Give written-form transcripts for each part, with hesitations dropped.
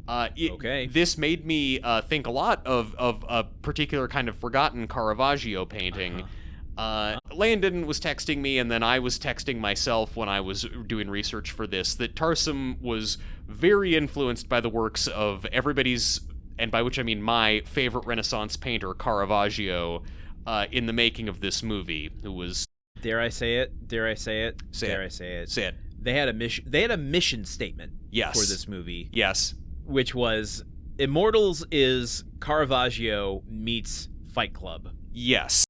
Okay. This made me think a lot of a particular kind of forgotten Caravaggio painting. Landon was texting me, and then I was texting myself when I was doing research for this, that Tarsem was very influenced by the works of everybody's, and by which I mean my, favorite Renaissance painter, Caravaggio, in the making of this movie, who was... Dare I say it? Dare I say it? Dare I say it? Say it. They had a mission. They had a mission statement for this movie. Yes. Which was Immortals is Caravaggio meets Fight Club. Yes.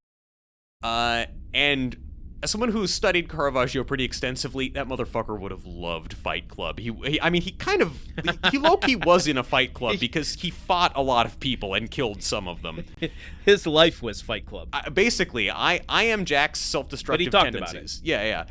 And as someone who studied Caravaggio pretty extensively, that motherfucker would have loved Fight Club. He low-key was in a Fight Club because he fought a lot of people and killed some of them. His life was Fight Club. Basically, I am Jack's self-destructive tendencies. About it. Yeah.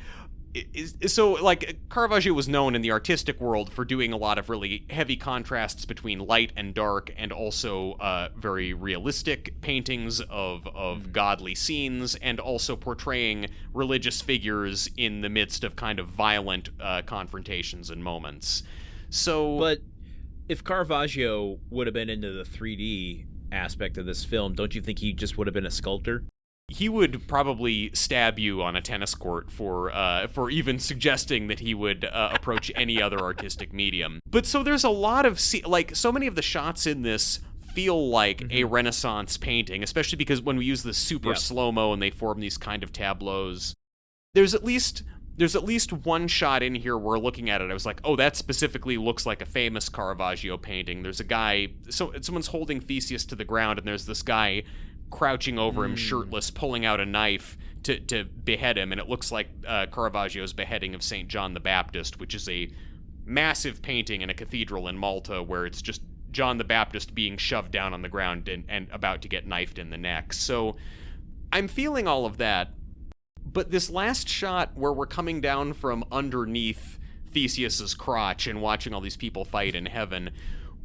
So, like, Caravaggio was known in the artistic world for doing a lot of really heavy contrasts between light and dark, and also very realistic paintings of godly scenes, and also portraying religious figures in the midst of kind of violent confrontations and moments. So, but if Caravaggio would have been into the 3D aspect of this film, don't you think he just would have been a sculptor? He would probably stab you on a tennis court for even suggesting that he would approach any other artistic medium. But so there's a lot of so many of the shots in this feel like a Renaissance painting, especially because when we use the super slow-mo and they form these kind of tableaus. There's at least one shot in here where, looking at it, I was like, oh, that specifically looks like a famous Caravaggio painting. There's a guy, someone's holding Theseus to the ground, and there's this guy crouching over him shirtless, pulling out a knife to behead him, and it looks like Caravaggio's beheading of St. John the Baptist, which is a massive painting in a cathedral in Malta where it's just John the Baptist being shoved down on the ground and about to get knifed in the neck. So I'm feeling all of that, but this last shot where we're coming down from underneath Theseus's crotch and watching all these people fight in heaven,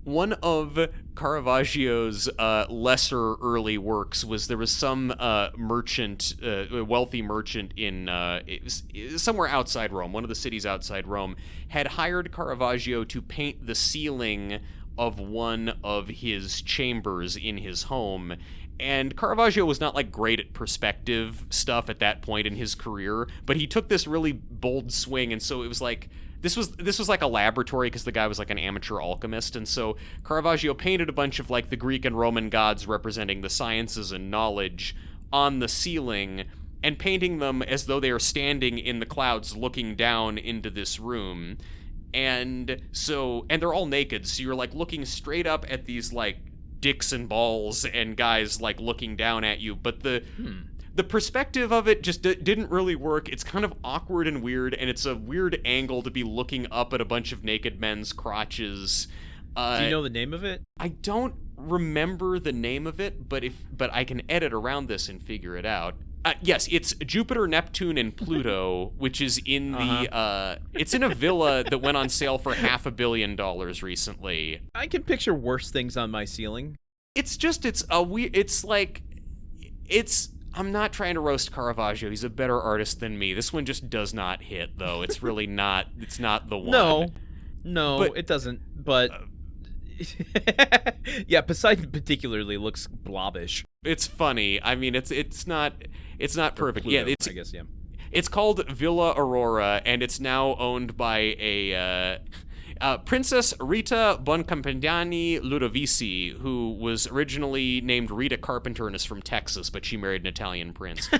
one of Caravaggio's lesser early works was there was some wealthy merchant in somewhere outside Rome, one of the cities outside Rome, had hired Caravaggio to paint the ceiling of one of his chambers in his home. And Caravaggio was not like great at perspective stuff at that point in his career, but he took this really bold swing, and so it was like this was like a laboratory because the guy was like an amateur alchemist, and so Caravaggio painted a bunch of like the Greek and Roman gods representing the sciences and knowledge on the ceiling, and painting them as though they are standing in the clouds looking down into this room. And they're all naked, so you're like looking straight up at these like dicks and balls and guys like looking down at you, but the perspective of it just didn't really work. It's kind of awkward and weird, and it's a weird angle to be looking up at a bunch of naked men's crotches. Do you know the name of it? I don't remember the name of it, but I can edit around this and figure it out. Yes, it's Jupiter, Neptune, and Pluto, which is in the it's in a villa that went on sale for $500 million recently. I can picture worse things on my ceiling. I'm not trying to roast Caravaggio. He's a better artist than me. This one just does not hit, though. It's really not. It's not the one. No, it doesn't. But yeah, Poseidon particularly looks blobbish. It's funny. I mean, it's not perfect. Pluto, yeah, I guess. Yeah. It's called Villa Aurora, and it's now owned by a Princess Rita Boncompagni Ludovisi, who was originally named Rita Carpenter and is from Texas, but she married an Italian prince,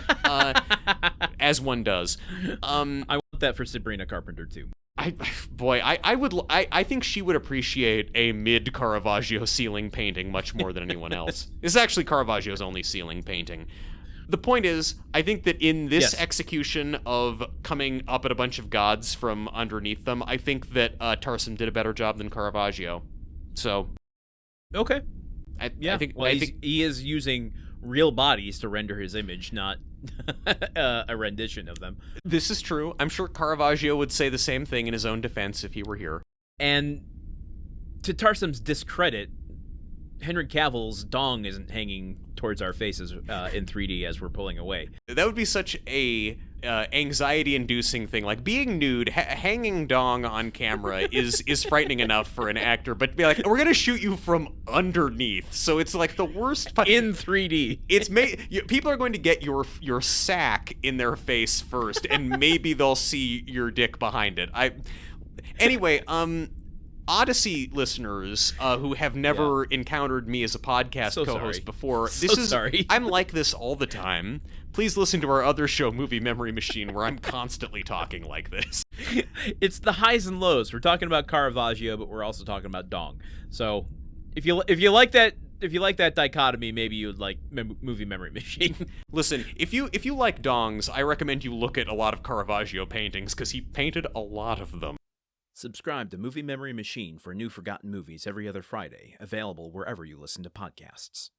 as one does. I want that for Sabrina Carpenter too. I think she would appreciate a mid Caravaggio ceiling painting much more than anyone else. This is actually Caravaggio's only ceiling painting. The point is, I think that in this execution of coming up at a bunch of gods from underneath them, I think that Tarsem did a better job than Caravaggio. So, okay, I think he is using real bodies to render his image, not a rendition of them. This is true. I'm sure Caravaggio would say the same thing in his own defense if he were here. And to Tarsem's discredit, Henry Cavill's dong isn't hanging towards our faces in 3D as we're pulling away. That would be such a anxiety-inducing thing. Like being nude, hanging dong on camera is frightening enough for an actor, but to be like, we're gonna shoot you from underneath, so it's like the worst in 3D. It's people are going to get your sack in their face first, and maybe they'll see your dick behind it. Anyway, Odyssey listeners who have never encountered me as a podcast co-host before, I'm like this all the time. Please listen to our other show, Movie Memory Machine, where I'm constantly talking like this. It's the highs and lows. We're talking about Caravaggio, but we're also talking about dong. So if you like that dichotomy, maybe you would like Movie Memory Machine. Listen, if you like dongs, I recommend you look at a lot of Caravaggio paintings, because he painted a lot of them. Subscribe to Movie Memory Machine for new forgotten movies every other Friday, available wherever you listen to podcasts.